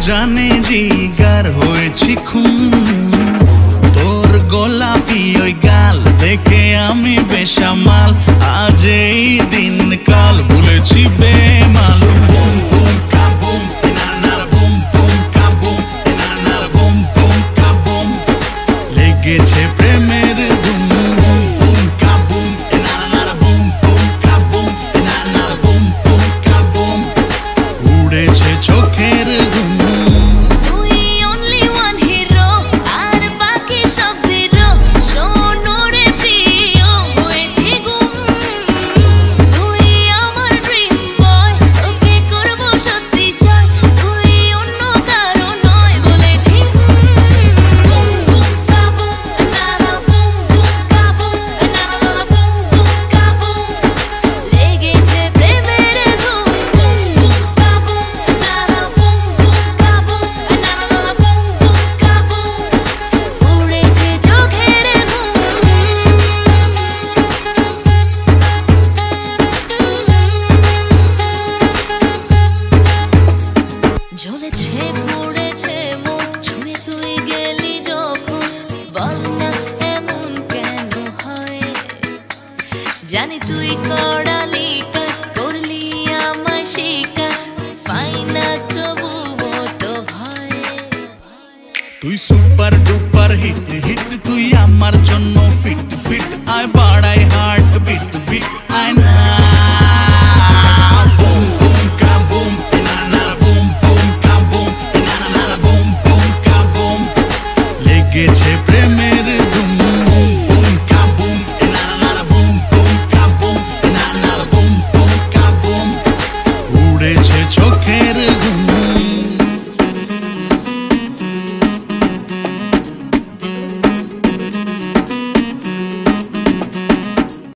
জানে জিগার হয়েছি খুন তোর গোলাপি ওই গাল দেখে আমি বেসামাল আজ এই দিন কাল ভুলেছি বেমালুম বুম বুম কাবুম নানার বুম বুম কাবুম নানার বুম বুম কাবুম লেগেছে প্রেমের ধুম বুম বুম কাবুম নানার বুম বুম কাবুম নানার বুম বুম কাবুম উড়েছে চোখের ঘুম ঝুলেছে পড়েছে মন ছুঁয়ে তুই গেলি যখন বল না এমন কেন হয় জানি তুই কড়ালি করলি আমায় শিকার পাই না তবুও তো ভয় তুই সুপার ডুপার হিট হিট তুই আমার জন্য ফিট ফিট আয় বাড়াই হার্ট বিট বিট আয় না